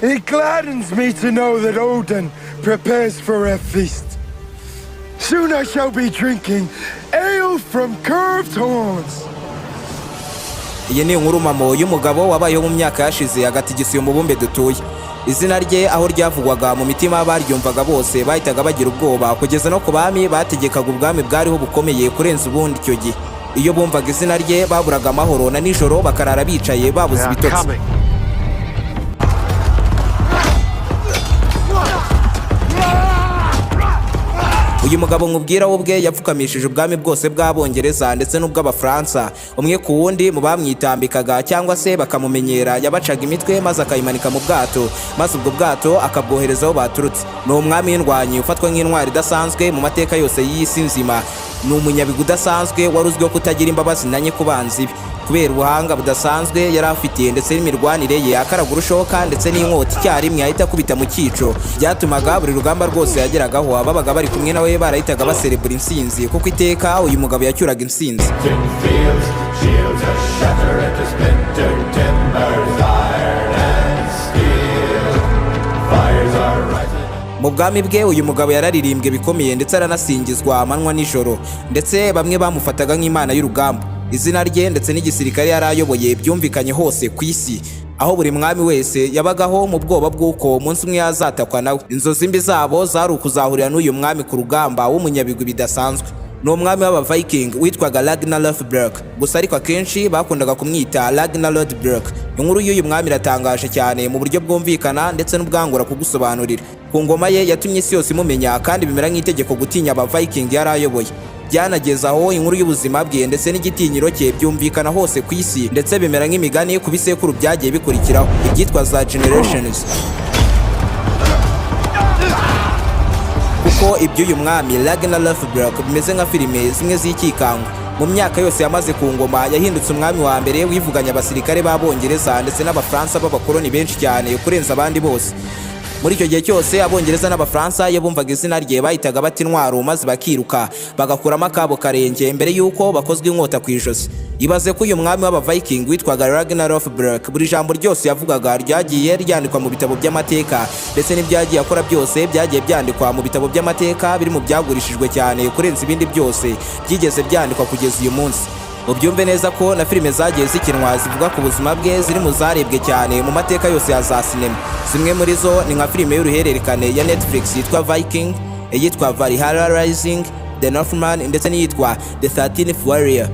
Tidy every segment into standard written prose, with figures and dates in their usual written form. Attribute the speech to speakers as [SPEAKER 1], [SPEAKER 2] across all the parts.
[SPEAKER 1] It gladdens me to know that Odin prepares for a feast. Soon I shall be drinking ale from curved horns.
[SPEAKER 2] Iyi ni inkuru mpamo y'umugabo wabayeho mu myaka yashize agatigisiye umubumbe dutuye. Izina rye aho ryavugwaga mu mitima baryumvaga bose bahitaga bagira ubwoba kugeza no ku bami bategekaga ubwami bwariho bukomeye kurenza ubundi icyo gihe. Iyo bumvaga izina rye baburaga amahoro na nijoro bakarara bicaye babuze ibitotsi. Uyu mugabo nkubwira ubwe yapfukamishije ubwami bwose bw'Abongereza ndetse n'ubw'Abafaransa umwe ku wundi mu bamwitambikaga cyangwa se bakamumenyera yabacaga imitwe maze akayimanika mu bwato maze ubwo bwato akabwoherezaho baturutse. Ni umwami w'indwanyi ufatwa nk'intwari idasanzwe mu mateka yose y'isi nzima. Ni umunyabigu udasanzwe wari uzwiho kutagira imbabazi nanye ku banzi be kubera ubuhanga budasanzwe yari afite ndetse n'imirwanire ye akaraga urushoka ndetse n'inkota icyarimwe ahita akubita mu cyico. Byatumaga buri rugamba rwose yageragaho ababaga bari kumwe nawe barahitaga baserebura intsinzi kuko iteka uyu mugabo yacyuraga intsinzi. Mu bwami bwe uyu mugabo yararirimbwe bikomeye ndetse aranasingizwa amanywa n'ijoro ndetse bamwe bamufataga nk'imana y'urugamba. Izina rye ndetse n'igisirikare yari ayoboye byumvikanye hose ku isi aho buri mwami wese yabagaho mu bwoba bw'uko umunsi umwe yazatakwa nawe. Inzozi mbi zabo zari ukuzahurira n'uyu mwami ku rugamba w'umunyabigwi bidasanzwe. Ni umwami w'aba-Viking witwaga Ragnar Lothbrok, gusa ariko akenshi bakundaga kumwita Ragnar Lothbrok. Inkuru y'uyu mwami iratangaje cyane mu buryo bwumvikana ndetse n'ubwangura kugusobanurira. Ku ngoma ye yatumye isi yose imumenya kandi bimera nk'itegeko gutinya aba-Viking yari ayoboye. Byanageza aho inkuru y'ubuzima bwe ndetse n'igitinyiro cye byumvikana hose ku isi ndetse bimera nk'imigani ku bisekuru byagiye bikurikiraho ibyitwa za generations. Kuko iby'uyu mwami Ragnar Lothbrok bimeze nka filime zimwe z'ikikangwa. Mu myaka yose yamaze ku ngoma yahindutse umwami wa mbere wivuganya abasirikare b'Abongereza ndetse n'Abafaransa b'abakoloni benshi cyane kurenza abandi bose. Muri icyo gihe cyose Abongereza n'Abafaransa iyo bumvaga izina rye bahitaga bata intwaro maze bakiruka bagakuramo akabo karenge mbere y'uko bakozwe inkota ku ijosi. Ibaze ko uyu mwami w'aba-Viking witwaga Ragnar Lothbrok buri jambo ryose yavugaga ryagiye ryandikwa mu bitabo by'amateka ndetse n'ibyagiye akora byose byagiye byandikwa mu bitabo by'amateka biri mu byagurishijwe cyane kurenza ibindi byose byigeze byandikwa kugeza uyu munsi. Ubyumve neza ko na filime zagiye zikinwa zivuga ku buzima bwe ziri mu zarebwe cyane mu mateka yose ya za sinema. Zimwe muri zo ni nka filime y'uruhererekane ya Netflix yitwa Viking, iyitwa Valhalla Rising, The Northman ndetse n'iyitwa The 13th Warrior.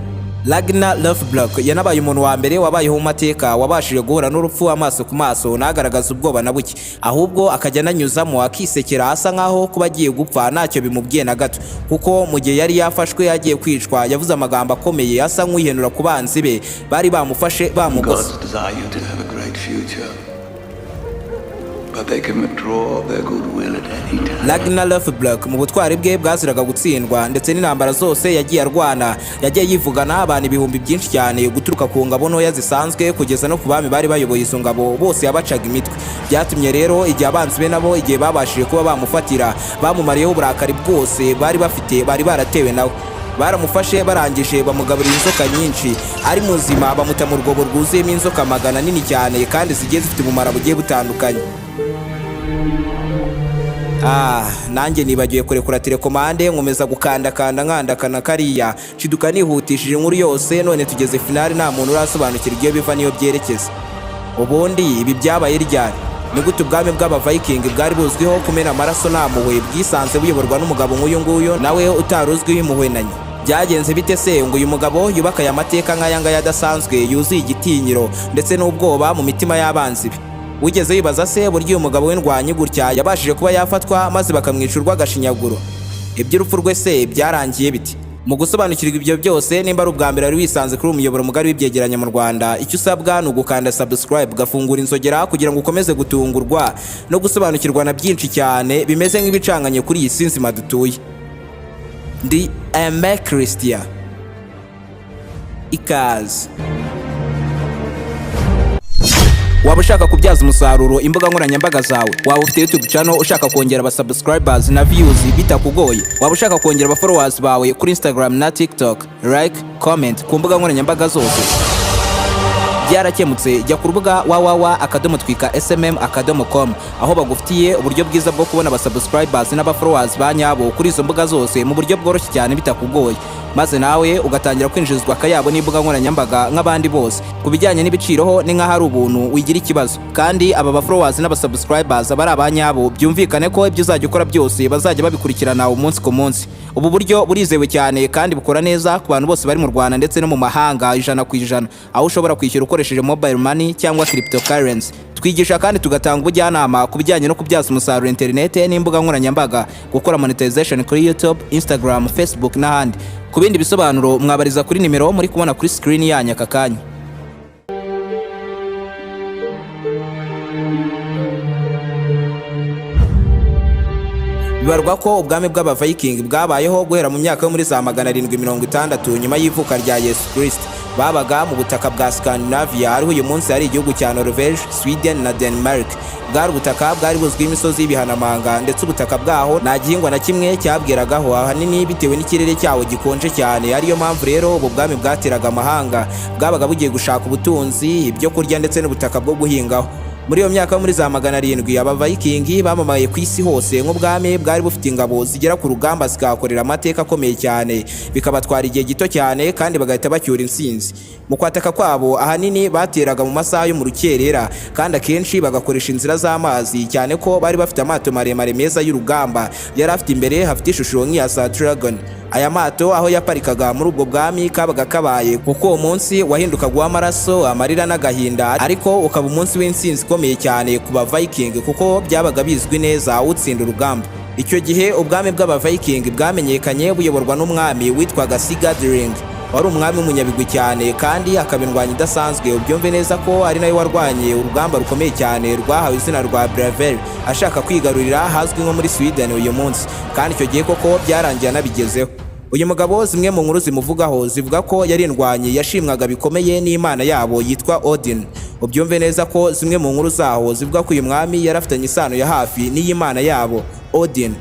[SPEAKER 2] Ragnar Lothbrok yanabaye umuntu wa mbere wabayeho mu mateka wabashije guhura n'urupfu amaso ku maso nagaragaza ubwoba na buke, ahubwo akajya ananyuzamo akisekera asa nkaho kuba agiye gupfa ntacyo bimubwiye na gato, kuko mu gihe yari yafashwe yagiye kwicwa yavuze amagambo akomeye asa nk'uyihenura ku banzi be bari bamufashe bamugose. Ragnar Lothbrok mu butwari bwe bwaziraga gutsindwa ndetse n'intambara zose yagiye arwana yagiye yivugana abantu ibihumbi byinshi cyane guturuka ku ngabo ntoya zisanzwe kugeza no ku bami bari bayoboye izo ngabo bose yabacaga imitwe. Byatumye rero igihe abanzi be nabo igihe babashije kuba bamufatira bamumariyeho uburakari bwose bari bafite bari baratewe nawe. Baramufashe barangije bamugaburira inzoka nyinshi ari muzima bamuta mu rwobo rwuzuyemo inzoka magana nini cyane kandi zigiye zifite umumaro bugiye butandukanye. Nanjye nibagiwe kurekura telekomande nkomeza gukandakanda nkandakana kariya shiduka nihutishije inkuru yose none tugeze finali nta muntu urasobanukira ibyo biva niyo byerekeza. Ubundi ibi byabaye ryari? Ni gute ubwami bw'aba-Viking bwari buzwiho kumena amaraso nta mpuhwe bwisanze buyoborwa n'umugabo nk'uyu nguyu nawe utaruzwiho impuhwe na nye? Byagenze bite se ngo uyu mugabo yubaka aya mateka nk'aya ngaya adasanzwe yuzuye igitinyiro ndetse n'ubwoba mu mitima y'abanzi be? Wigeze wibaza se buryo uyu mugabo w'indwanyi gutya yabashije kuba yafatwa maze bakamwicurwa agashinyaguro? Iby'urupfu rwe se byarangiye biti? Mu gusobanukirwa ibyo byose nimba ari ubwa mbere wari wisanze kuri umuyoboro mugari w'ibyegeranyo mu Rwanda, icyo usabwa ni ugukanda subscribe ugafungura inzogera kugira ngo ukomeze gutungurwa no gusobanukirwa na byinshi cyane bimeze nk'ibicanganye kuri iyi si nzima dutuye. Ndi Aime Christian. Ikaze. Waba ushaka kubyaza umusaruro imbuga nkoranyambaga zawe, waba ufite YouTube channel ushaka kongera aba subscribers na views bitakugoye, waba ushaka kongera aba followers bawe kuri Instagram na TikTok, like, comment ku mbuga nkoranyambaga zose, byarakemutse. Jya ku rubuga www.twika.smm.com aho bagufitiye uburyo bwiza bwo kubona abasubscribers n'abafollowers ba nyabo kuri izo mbuga zose mu buryo bworoshye cyane bitakugoye, maze nawe ugatangira kwinjizwa akayabo n'imbuga nkoranyambaga nk'abandi bose. Ku bijyanye n'ibiciro ho ni nk'ahari ubuntu wigira ikibazo, kandi aba bafollowers n'abasubscribers bari abanyabo byumvikane ko ibyo uzajya ukora byose bazajya babikurikirana umunsi ku munsi. Ubu buryo burizewe cyane kandi bukora neza ku bantu bose bari mu Rwanda ndetse no mu mahanga 100%, aho ushobora kwishyura ukoresheje mobile money cyangwa cryptocurrency. Twigisha kandi tugatanga ubujyanama ku bijyanye no kubyaza umusaruro internet n'imbuga nkoranyambaga, gukora monetization kuri YouTube, Instagram, Facebook n'ahandi. Ku bindi bisobanuro mwabariza kuri nimero muri kubona kuri screen yanyu aka kanya. Bibarwa ko ubwami bw'aba Viking bwabayeho guhera mu myaka yo muri za 760 nyuma y'ivuka rya Yesu Kristo. Babaga mu butaka bwa Scandinavia, ariho uyu munsi hari igihugu cya Norvège, Sweden na Denmark. Bwari ubutaka bwari buzwi imisozi y'ibihanamanga, ndetse ubutaka bwaho nta gihingwa na kimwe cyabweragaho, ahanini bitewe n'ikirere cyawo gikonje cyane. Ariyo mpamvu rero ubu bwami bwateraga amahanga, bwabaga bugiye gushaka ubutunzi, ibyo kurya ndetse n'ubutaka bwo guhingaho. Muri iyo myaka muri za 700 aba Viking bamamaye ku isi hose nk'ubwami bwari bufite ingabo zigera ku rugamba zikakorera amateka akomeye cyane, bikabatwara igihe gito cyane kandi bagahita bacyura insinzi. Mu kwataka kwabo ahanini bateraga mu masaha yo mu rukerera, kandi akenshi bagakoresha inzira z'amazi, cyane ko bari bafite amato maremare meza y'urugamba yari afite imbere hafite ishusho nk'iya dragon. Aya mato aho yaparikaga muri ubwo bwami kabaga kabaye, kuko uwo munsi wahindukaga uw'amaraso, amarira n'agahinda, ariko ukaba umunsi w'insinzi ikomeye cyane ku ba Viking, kuko byabaga bizwi neza utsinda urugamba. Icyo gihe ubwami bw'aba Viking bwamenyekanye buyoborwa n'umwami witwaga Sigurd, wari umwami w'umunyabigwi cyane kandi akabindwanya idasanzwe. Ubyumve neza ko ari nawe warwanye urugamba rukomeye cyane rwahawe izina rwa Bravery, ashaka kwigarurira hazwi nko muri Sweden uyu munsi, kandi icyo gihe koko byarangiye anabigezeho. Uyu mugabo zimwe mu nkuru zimuvugaho zivuga ko yari indwanyi yashimwaga bikomeye n'Imana yabo yitwa Odin. Ubyumve neza ko zimwe mu nkuru zaho zivuga ko uyu mwami yari afitanye isano ya hafi n'Imana yabo Odin.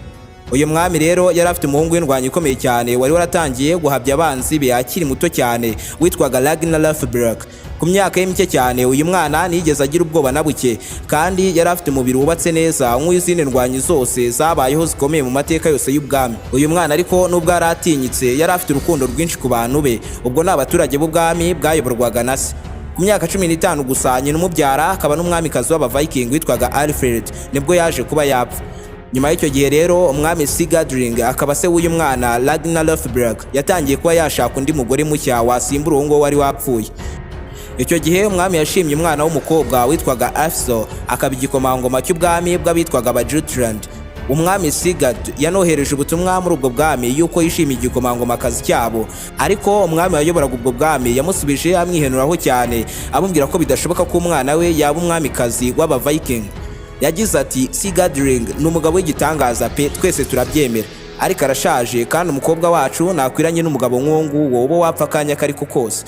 [SPEAKER 2] Uyu mwami rero yari afite umuhungu w'indwanyi ikomeye cyane wari waratangiye guhabya abanzi be akiri muto cyane, witwaga Ragnar Lothbrok. Ku myaka ye mike cyane uyu mwana nigeze agira ubwoba na buke, kandi yari afite umubiri wubatse neza nk'izindi ndwanyi zose zabayeho zikomeye mu mateka yose y'ubwami. Uyu mwana ariko nubwo yaratinyitse yari afite urukundo rwinshi ku bantu be, ubwo n'abaturage b'ubwami bwayoborwaga na se. Ku myaka 15 gusa nyina umubyara akaba n'umwamikazi w'aba Viking witwaga Alfred nibwo yaje kuba yapfa. Nyuma y'icyo gihe rero umwami Sigurd akaba se w'uyu mwana Ragnar Lothbrok yatangiye kuba yashaka undi mugore mushya wasimbura uwo wari wapfuye. Icyo gihe umwami yashimye umwana w'umukobwa witwaga Afso akaba igikomangoma cy'ubwami bw'abitwaga Abajutrand. Umwami Sigurd yanohereje ubutumwa muri ubwo bwami yuko yishimiye igikomangomakazi cyabo, ariko umwami wayoboraga ubwo bwami yamusubije amwihenuraho cyane, amubwira ko bidashoboka ko umwana we yaba umwamikazi w'aba Viking. Yagize ati Sigurd ni umugabo w'igitangaza pe, twese turabyemera, ariko arashaje kandi umukobwa wacu nakwiranye n'umugabo nk'uwo wowe wapfa akanya kariko kose.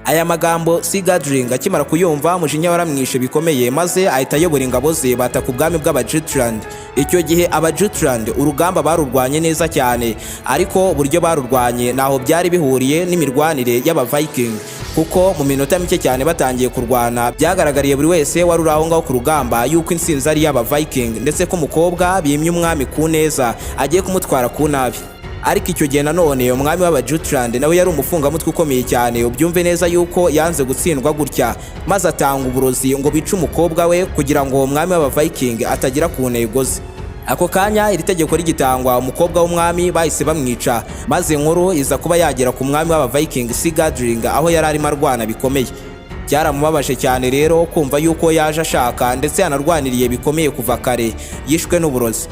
[SPEAKER 2] Aya magambo Sigurd akimara kuyumva umujinya waramwishe bikomeye, maze ahita ayobora ingabo ze bataka ubwami bw'Abajutrand. Icyo gihe Abajutrand urugamba barurwanye neza cyane, ariko uburyo barurwanye naho byari bihuriye n'imirwanire y'aba Viking, kuko mu minota mike cyane batangiye kurwana byagaragariye buri wese wari uri aho ngaho ku rugamba yuko insinzi ari y'aba Viking, ndetse ko umukobwa bimye umwami ku neza agiye kumutwara ku nabi. Ariko icyo gihe nanone umwami w'Abajutrand nawe yari umufungamutwe ukomeye cyane. Ubyumve neza yuko yanze gutsindwa gutya, maze atanga uburozi ngo bice umukobwa we kugira ngo umwami w'aba Viking atagira ku ntego ze. Ako kanya iri tegeko rigitangwa, umukobwa w'umwami bahise bamwica, maze inkuru iza kuba yagera ku mwami w'aba Viking Sigurd aho yari arimo arwana bikomeye. Byaramubabaje cyane rero kumva yuko yaje ashaka ndetse yanarwaniriye bikomeye kuva kare yishwe n'uburozi.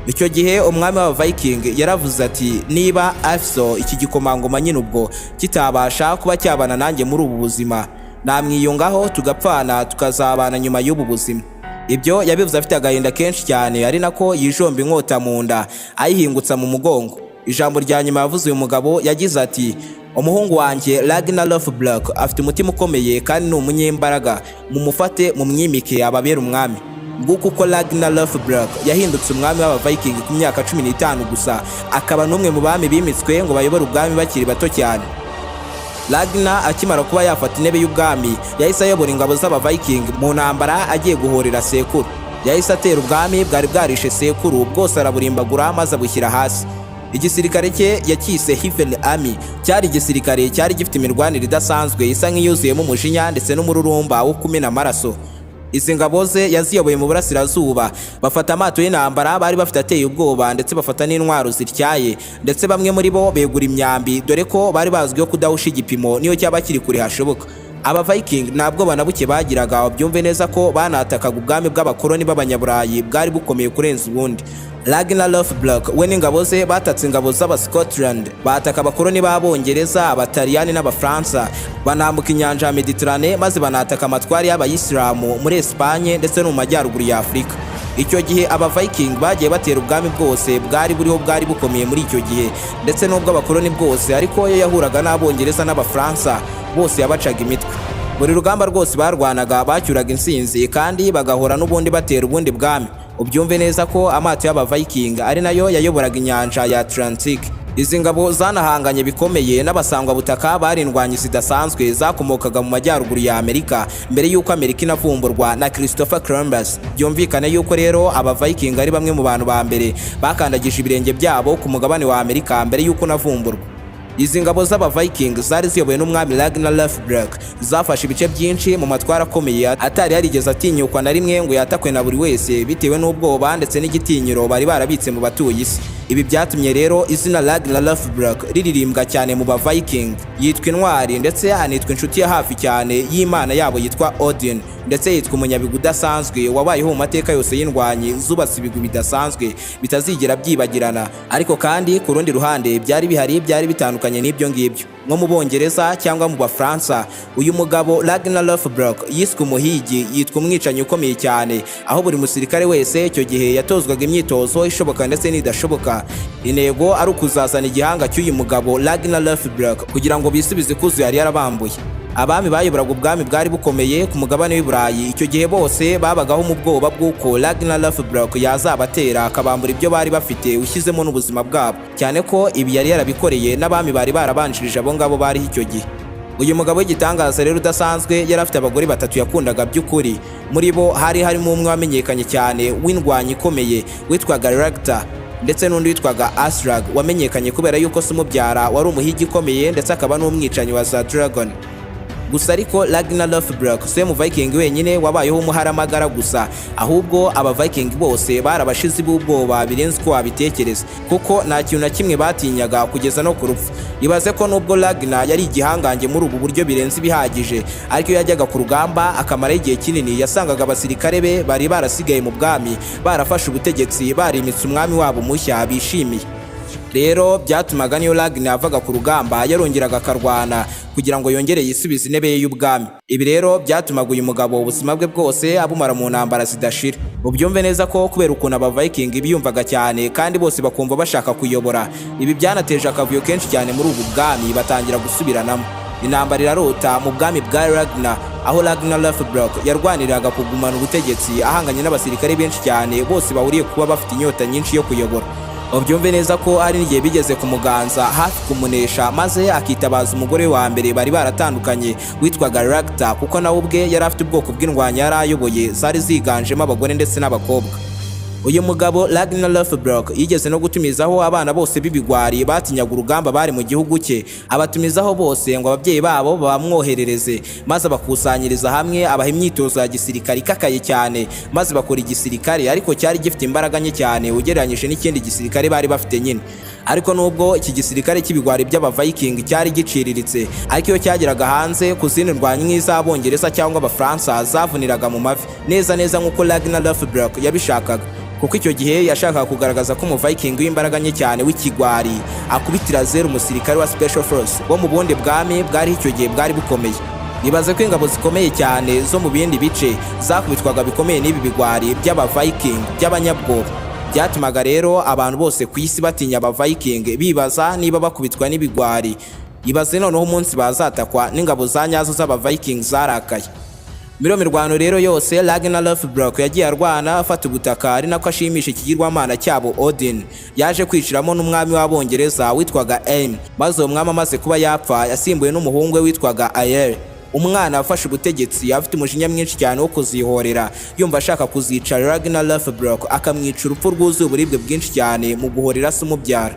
[SPEAKER 2] Icyo gihe umwami w'aba Viking yaravuze ati niba Afso iki gikomangoma nyine ubwo kitabasha kuba cyabana nanjye muri ubu buzima, namwiyungaho tugapfana tukazabana nyuma y'ubu buzima. Ibyo yabivuze afite agahinda kenshi cyane, ari nako yijomba inkota mu nda ayihingutsa mu mugongo. Ijambo rya nyuma yavuze uyu mugabo yagize ati umuhungu wanjye Ragnar Lothbrok afite umutima ukomeye kandi ni umunyembaraga, mumufate mumwimike ababera umwami. Nguko uko Ragnar Lothbrok yahindutse umwami w'aba Viking ku myaka 15 gusa, akaba n'umwe mu bami bimitswe ngo bayobore ubwami bakiri bato cyane. Ragnar akimara kuba yafata intebe y'ubwami yahise ayobora ingabo z'aba-Viking mu ntambara agiye guhorera sekuru. Yahise atera ubwami bwari bwarishe sekuru bwose araburimbagura maze abushyira hasi. Igisirikare cye yacyise Heaven Army, cyari igisirikare cyari gifite imirwanire idasanzwe isa nk'iyuzuyemo umujinya ndetse n'umururumba wo kumena amaraso. Izi ngabo ze yaziyoboye mu burasirazuba, bafata amato y'intambara bari bafite ateye ubwoba ndetse bafata n'intwaro zityaye, ndetse bamwe muri bo begura imyambi dore ko bari bazwiho kudahusha igipimo niyo cyaba kiri kure hashoboka. Aba-Viking ntabwo banabuke bagiraga, byumve neza ko banatakaga ubwami bw'abakoloni b'abanyaburayi bwari bukomeye kurenza ubundi. Ragnar Lothbrok we n'ingabo ze batatse ingabo z'aba-Scotland, bataka abakoloni b'Abongereza, Abataliyani n'Abafaransa, banambuka inyanja ya Mediterane maze banataka amatwari y'Abayisilamu muri Espanye ndetse no mu majyaruguru ya Afurika. Icyo gihe aba-Viking bagiye batera ubwami bwose bwari buriho bwari bukomeye muri icyo gihe, ndetse n'ubwo abakoloni bwose, ariko yo yahuraga n'Abongereza n'Abafaransa bose yabacaga imitwe. Buri rugamba rwose barwanaga bacyuraga insinzi kandi bagahora n'ubundi batera ubundi bwami. Ubyumve neza ko amato y'aba-Viking ari nayo yayoboraga inyanja ya Atlantic. Izi ngabo zanahanganye bikomeye n'abasangwa butaka barindwanye zidasanzwe zakomokaga mu majyaruguru ya Amerika mbere y'uko Amerika inavumburwa na Christopher Columbus. Byumvikane yuko rero aba-Viking ari bamwe mu bantu ba mbere bakandagije ibirenge byabo ku mugabane wa Amerika mbere y'uko navumburwa. Izi ngabo z'aba-Viking zari ziyobowe n'umwami Ragnar Lothbrok, zafashe ibice byinshi mu matwara akomeye atari yarigeze atinyukwa na rimwe ngo yatakwe na buri wese bitewe n'ubwoba ndetse n'igitinyiro bari barabitse mu batuye isi. Ibi byatumye rero izina Ragnar Lothbrok riririmbwa cyane mu ba-Viking. Yitwa intwari ndetse anitwa inshuti ya hafi cyane y'Imana yabo yitwa Odin, ndetse yitwa umunyabigwi udasanzwe wabayeho mu mateka yose y'indwanyi zubatse ibigwi bidasanzwe bitazigera byibagirana. Ariko kandi ku rundi ruhande byari bihari byari bitandukanye n'ibyo ngibyo. Nko mu Bongereza cyangwa mu Bafaransa, uyu mugabo Ragnar Lothbrok yiswe umuhigi, yitwa umwicanyi ukomeye cyane, aho buri musirikare wese icyo gihe yatozwaga imyitozo ishoboka ndetse n'idashoboka. Intego ari ukuzazana igihanga cy'uyu mugabo Ragnar Lothbrok kugira ngo bisubize ikuzo yari yarabambuye. Abami bayoboraga ubwami bwari bukomeye ku mugabane w'i Burayi icyo gihe bose babagaho mu bwoba bw'uko Ragnar Lothbrok yazabatera akabambura ibyo bari bafite ushyizemo n'ubuzima bwabo, cyane ko ibi yari yarabikoreye n'abami bari barabanjirije abo ngabo bariho icyo gihe. Uyu mugabo w'igitangaza rero udasanzwe yari afite abagore batatu yakundaga by'ukuri. Muri bo hari harimo umwe wamenyekanye cyane w'indwanyi ikomeye witwaga Ragnar, ndetse n'undi witwaga Asrag wamenyekanye kubera yuko se umubyara wari umuhigi ukomeye ndetse akaba n'umwicanyi wa za Dragon. Gusa ariko Ragnar Lothbrok si mu Viking wenyine wabayeho umuharamagara gusa, ahubwo aba-Viking bose barabashizi b'ubwoba birenze uko wabitekereza, kuko nta kintu na kimwe batinyaga kugeza no ku rupfu. Ibaze ko nubwo Ragnar yari igihangange muri ubu buryo birenze ibihagije, ariko iyo yajyaga ku rugamba akamaraho igihe kinini yasangaga abasirikare be bari barasigaye mu bwami barafashe ubutegetsi barimitse umwami wabo mushya bishimiye. Rero byatumaga niyo Ragnar yavaga ku rugamba yarongeraga akarwana kugira ngo yongere yisubize intebe ye y'ubwami. Ibi rero byatumaga uyu mugabo ubuzima bwe bwose abumara mu ntambara zidashira. Ubyumve neza ko kubera ukuntu aba-Viking biyumvaga cyane kandi bose bakumva bashaka kuyobora, ibi byanateje akavuyo kenshi cyane muri ubu bwami batangira gusubiranamo. Intambara irarota mu bwami bwa Ragnar, aho Ragnar Lothbrok yarwaniraga kugumana ubutegetsi ahanganye n'abasirikare benshi cyane bose bahuriye kuba bafite inyota nyinshi yo kuyobora. Ubyumve neza ko ari n'igihe bigeze kumuganza hafi kumunesha, maze akitabaza umugore wa mbere bari baratandukanye witwaga Ragnar, kuko nawe ubwe yari afite ubwoko bw'indwanyi yari ayoboye zari ziganjemo abagore ndetse n'abakobwa. Uyu mugabo Ragnar Lothbrok yigeze no gutumizaho abana bose b'ibigwari batinyaga urugamba bari mu gihugu cye, abatumizaho bose ngo ababyeyi babo bamwoherereze, maze bakusanyiriza hamwe abaha imyitozo ya gisirikare ikakaye cyane, maze bakora igisirikare ariko cyari gifite imbaraga nke cyane ugereranyije n'ikindi gisirikare bari bafite nyine. Ariko nubwo iki gisirikare cy'ibigwari by'aba-Viking cyari giciriritse, ariko iyo cyageraga hanze ku zindi ndwanyi nk'iz'Abongereza cyangwa Abafaransa zavuniraga mu mavi neza nk'uko Ragnar Lothbrok yabishakaga, kuko icyo gihe yashakaga kugaragaza ko mu-Viking w'imbaraga nke cyane w'ikigwari akubitira zero umusirikare wa Special Force wo mu bundi bwami bwari icyo gihe bwari bukomeye. Ibaze ko ingabo zikomeye cyane zo mu bindi bice zakubitwaga bikomeye n'ibi bigwari by'aba-Viking by'abanyabwoba. Byatumaga rero abantu bose ku isi batinya aba-Viking, bibaza niba bakubitwa n'ibigwari. Ibaze noneho umunsi bazatakwa n'ingabo za nyazo z'aba-Viking zarakaye. Miro mirwano rero yose Ragnar Lothbrok yagiye arwana afata ubutaka ari nako ashimisha ikigirwamana cyabo Odin yaje kwiciramo n'umwami w'abongereza witwaga Aime, maze uwo mwami amaze kuba yapfa yasimbuye n'umuhungu we witwaga Aime. Umwana afashe ubutegetsi afite umujinya mwinshi cyane wo kuzihorera yumva ashaka kuzica Ragnar Lothbrok akamwica urupfu rwuzuye uburibwe bwinshi cyane mu guhorera se umubyara.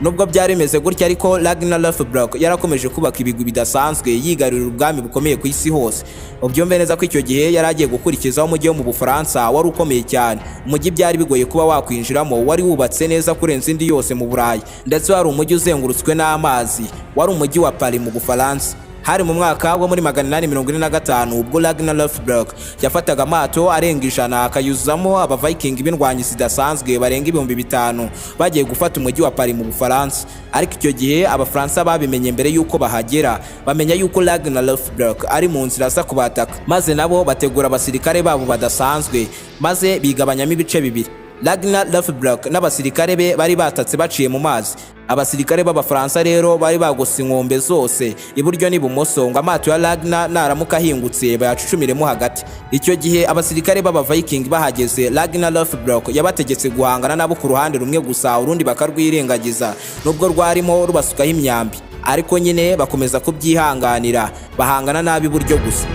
[SPEAKER 2] Nubwo byari bimeze gutya ariko Ragnar Lothbrok yarakomeje kubaka ibigwi bidasanzwe yigarurira ubwami bukomeye ku isi hose. Ubyumve neza ko icyo gihe yari agiye gukurikizaho umujyi wo mu Bufaransa wari ukomeye cyane. Umujyi byari bigoye kuba wakwinjiramo, wari wubatse neza kurenza indi yose mu Burayi, ndetse wari umujyi uzengurutswe n'amazi, wari umujyi wa Paris mu Bufaransa. Hari mu mwaka wo muri 845 ubwo Ragnar Lothbrok yafataga amato arenga 100 akayuzamo aba Viking b'indwanyi zidasanzwe barenga 5000 bagiye gufata umujyi wa Paris mu Bufaransa. Ariko icyo gihe abafaransa babimenye mbere yuko bahagera, bamenya yuko Ragnar Lothbrok ari mu nzira za kubataka, maze nabo bategura abasirikare babo badasanzwe, maze bigabanyamo ibice bibiri. Ragnar Lothbrok n'abasirikare be bari batatse baciye mu mazi. Abasirikare b'abafaransa rero bari bagose inkombe zose iburyo n'ibumoso ngo amato ya Ragnar naramuka ahingutse bayacucumiremo hagati. Icyo gihe abasirikare b'aba Viking bahageze, Ragnar Lothbrok yabategetse guhangana nabo ku ruhande rumwe gusa, urundi bakarwirengagiza nubwo rwarimo rubasukaho imyambi, ariko nyine bakomeza kubyihanganira bahangana nabi iburyo gusa.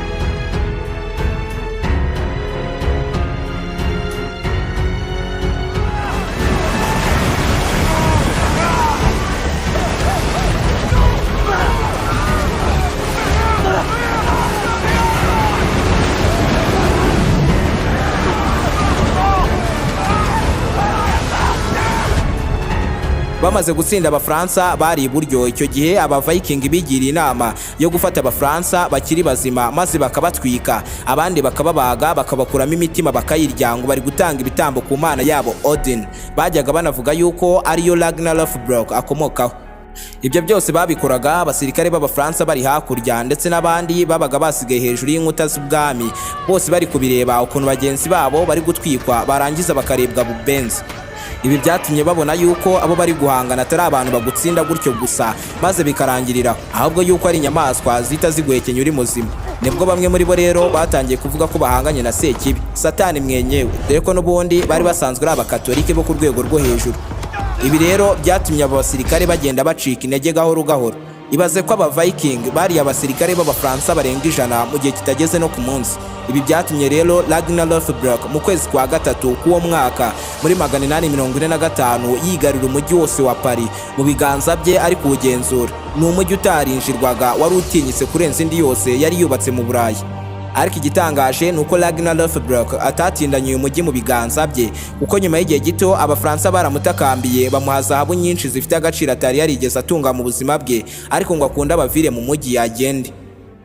[SPEAKER 2] Bamaze gutsinda abafaransa bari iburyo, icyo gihe aba Viking bigiriye inama yo gufata abafaransa bakiri bazima maze bakabatwika, abandi bakababaga bakabakuramo imitima bakayirya ngo bari gutanga ibitambo ku mana yabo Odin. Bajyaga banavuga yuko ariyo Ragnar Lothbrok akomokaho. Ibyo byose babikoraga abasirikare b'abafaransa bari hakurya, ndetse n'abandi babaga basigaye hejuru y'inkuta z'ubwami, bose bari kubireba ukuntu bagenzi babo bari gutwikwa barangiza bakarebwa bubenzi. Ibi byatumye babona yuko abo bari guhangana atari abantu bagutsinda gutyo gusa maze bikarangirira, ahubwo yuko ari inyamaswa zita ziguhekenya uri muzima. Nibwo bamwe muri bo rero batangiye kuvuga ko bahanganye na Sekibi, Satani mwenyewe, dore ko n'ubundi bari basanzwe ari abakatolike bo ku rwego rwo hejuru. Ibi rero byatumye aba basirikare bagenda bacika intege gahoro gahoro. Ibaze ko aba Viking bari abasirikare b'abafaransa barenga 100 mu gihe kitageze no ku munsi. Ibi byatumye rero Ragnar Lothbrok mu kwezi kwa gatatu k'uwo mwaka muri 845 yigarurira umujyi wose wa Paris mu biganza bye ari kuwugenzura. Ni umujyi utarinjirwaga, wari utinyitse kurenza indi yose yari yubatse mu Burayi. Ariko igitangaje nuko Ragnar Lothbrok atatindanye uyu mujyi mu biganza bye, kuko nyuma y'igihe gito abafaransa baramutakambiye bamuha zahabu nyinshi zifite agaciro atari yarigeze atunga mu buzima bwe, ariko ngo akunda abavire mu mujyi yagende.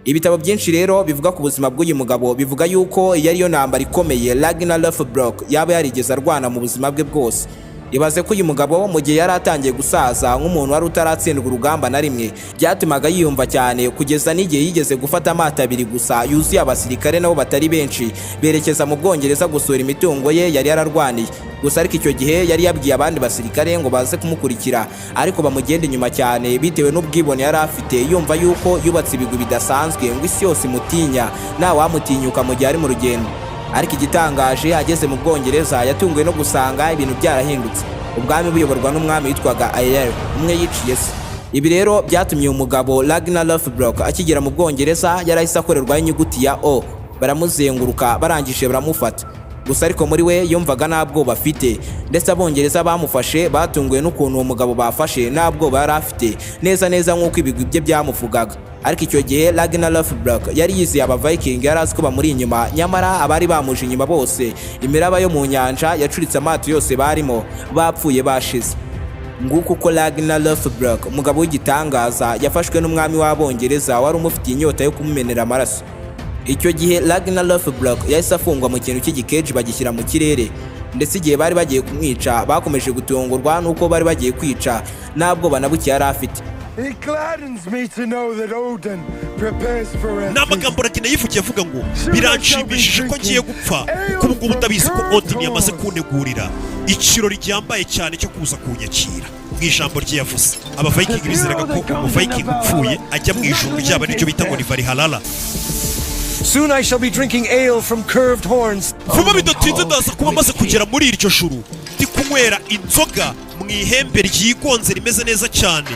[SPEAKER 2] Ibitabo byinshi rero bivuga ku buzima bw'uyu mugabo bivuga yuko yari yo ntambara ikomeye Ragnar Lothbrok yaba yarigeze arwana mu buzima bwe bwose. Ibaze ko uyu mugabo mu gihe yari atangiye gusaza nk'umuntu wari utaratsindwa urugamba na rimwe, byatumaga yiyumva cyane kugeza n'igihe yigeze gufata amato 2 gusa yuzuye abasirikare nabo batari benshi berekeza mu Bwongereza gusura imitungo ye yari yararwaniye. Gusa ariko icyo gihe yari yabwiye abandi basirikare ngo baze kumukurikira, ariko bamugenda inyuma cyane bitewe n'ubwibone yari afite, yumva yuko yubatse ibigwi bidasanzwe ngo isi yose imutinya nta wamutinyuka mu gihe ari mu rugendo. Ariko igitangaje ageze mu Bwongereza yatunguwe no gusanga ibintu byarahindutse, ubwami buyoborwa n'umwami witwaga Aime, umwe yiciye se. Ibi rero byatumye umugabo Ragnar Lothbrok akigera mu Bwongereza yarahise akorerwaho inyuguti ya O, baramuzenguruka barangije baramufata. Gusa ariko muri we yumvaga nta bwoba afite, ndetse abongereza bamufashe batunguwe n'ukuntu uwo mugabo bafashe nta bwoba yari afite neza neza nk'uko ibigwi bye byamuvugaga. Ariko icyo gihe Ragnar Lothbrok yari yizeye aba Viking yari azi ko bamuri inyuma, nyamara abari bamuje inyuma bose imiraba yo mu nyanja yacuritse amato yose barimo bapfuye bashize. Nguko uko Ragnar Lothbrok umugabo w'igitangaza yafashwe n'umwami w'abongereza wari umufitiye inyota yo kumumenera amaraso. Icyo gihe Ragnar Lothbrok yahise afungwa mu kintu cy'igikeji bagishyira mu kirere, ndetse igihe bari bagiye kumwica bakomeje gutungurwa nuko bari bagiye kwica ntabwo banabukiye yari afite.
[SPEAKER 3] N'amagambo Ragnar yivugiye avuga ngo biranshimishije ko ngiye gupfa, kuko ubu ngubu ndabizi ko Odin yamaze kuntegurira ikirori gihambaye cyane cyo kuza kunyakira. Mu ijambo rye yavuze, aba Viking bizeraga ko umu Viking upfuye ajya mu ijuru ryaba nicyo bita ngo ni Valhalla.
[SPEAKER 4] Soon I shall be drinking ale from curved horns.
[SPEAKER 3] vuba bidatinze ndaza kuba maze kugera muri iryo juru ndi kunywera inzoga mu ihembe ryigonze rimeze neza cyane.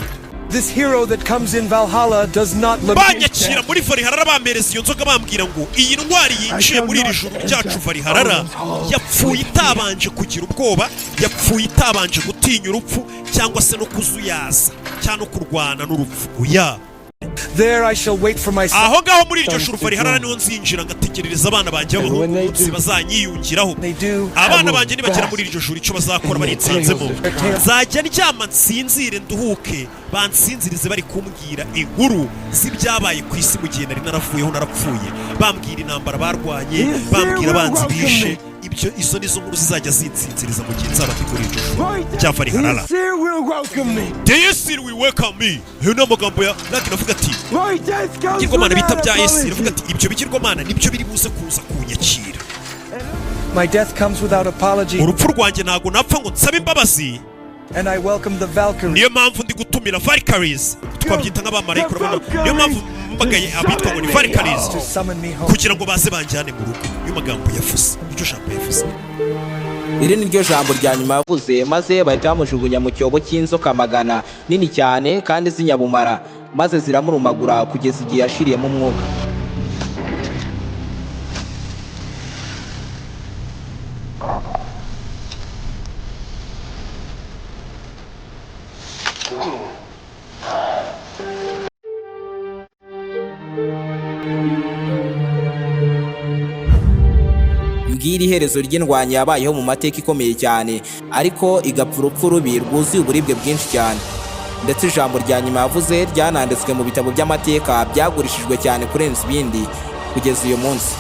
[SPEAKER 4] This hero that comes in Valhalla does not lament
[SPEAKER 3] banyakira muri Valhalla bampereza iyo nzoga bambwira ngo iyi ntwari yinjiye muri iri juru ryacu Valhalla yapfuye itabanje kugira ubwoba, yapfuye itabanje gutinya urupfu cyangwa se no kuzuyaza cyangwa kurwana n'urupfu. Oya,
[SPEAKER 4] There I shall wait for my son.
[SPEAKER 3] aho ngaho muri iryo juru Valhalla niho nzinjira ngategereza abana banjye b'abahungu bazanyiyungiraho. Abana banjye nibagera muri iryo juru icyo bazakora baritsanzemo, nzajya ndyama nsinzire nduhuke, bansinzirize bari kumbwira inkuru z'ibyabaye ku isi mu gihe nari naravuyeho narapfuye, bambwira intambara barwanye, bambwira abanzi bishe. Ibyo izo nizo nkuru zizajya zinsinziriza mu gihe nzaba ndi muri iryo juru rya Valhalla. Yes, we welcome me. Iyo ni amagambo ya Ragnar avuga ati ibigirwamana bita bya Yesu, avuga ati ibyo bigirwamana nibyo biri buze kuza kunyakira.
[SPEAKER 4] My death comes without apology.
[SPEAKER 3] Urupfu rwanjye ntago napfa ngo nsabe imbabazi.
[SPEAKER 4] And I welcome the Valkyries.
[SPEAKER 3] Niyo mpamvu ndi gutumira Valkyries, twabyita nk'abamarayika urabona. Niyo mpamvu mbagaye abitwa ngo ni Valkyries kugira ngo baze banjyane mu rugo. Niyo magambo yavuze, nicyo jambo yavuze.
[SPEAKER 2] Iri ni ryo jambo rya nyuma yavuze, maze bahita bamujugunya mu cyobo cy'inzoka magana nini cyane kandi z'inyabumara, maze ziramurumagura kugeza igihe yashiriyemo umwuka. Ngiri iherezo ry'indwanyi yabayeho mu mateka ikomeye cyane, ariko igapfa urupfu rubi rwuzuye uburibwe bwinshi cyane. Ndetse ijambo rya nyuma yavuze ryananditswe mu bitabo by'amateka byagurishijwe cyane kurenza ibindi kugeza uyu munsi.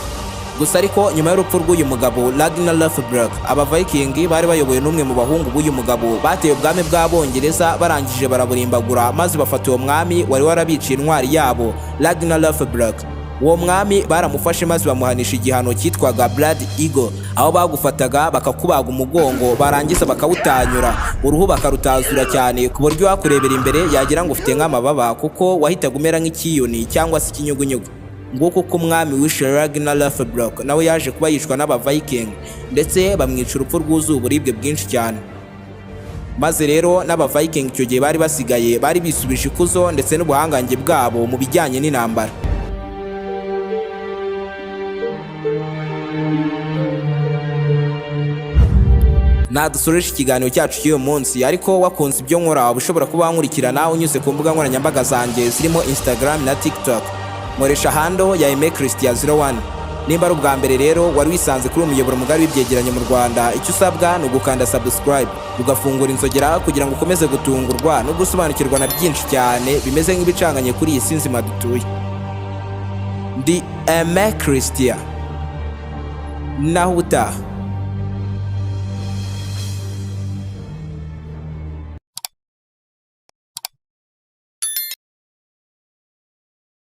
[SPEAKER 2] Gusa ariko nyuma y'urupfu rw'uyu mugabo Ragnar Lothbrok, aba Viking bari bayobowe n'umwe mu bahungu b'uyu mugabo bateye ubwami bw'Abongereza, barangije baraburimbagura maze bafata uwo mwami wari warabiciye intwari yabo Ragnar Lothbrok. Uwo mwami baramufashe maze bamuhanisha igihano cyitwaga Blood Eagle, aho bagufataga bakakubaga umugongo barangiza bakawutanyura, uruhu bakarutazura cyane ku buryo wakurebera imbere yagira ngo ufite nk'amababa, kuko wahitaga umera nk'ikiyoni cyangwa se ikinyugunyugu. Nguko uko umwami wishe Ragnar Lothbrok nawe yaje kuba yicwa n'aba Viking, ndetse bamwica urupfu rwuzuye uburibwe bwinshi cyane. Maze rero n'aba Viking icyo gihe bari basigaye bari bisubije ikuzo ndetse n'ubuhangange bwabo mu bijyanye n'intambara. Nadusoreje ikiganiro cyacu cy'uyu munsi, ariko wakunze ibyo nkora waba ushobora kuba wankurikirana unyuze ku mbuga nkoranyambaga zanjye zirimo Instagram na TikTok. Nkoresha handle ya Aime Christian 01. Nimba ari ubwa mbere rero wari wisanze kuri umuyoboro mugari w'ibyegeranyo mu Rwanda, icyo usabwa ni ugukanda subscribe, ugafungura inzogera kugira ngo ukomeze gutungurwa no gusobanukirwa na byinshi cyane bimeze nk'ibicanganye kuri iyi si nzima dutuye. Ndi Aime Christian. Naho utaha.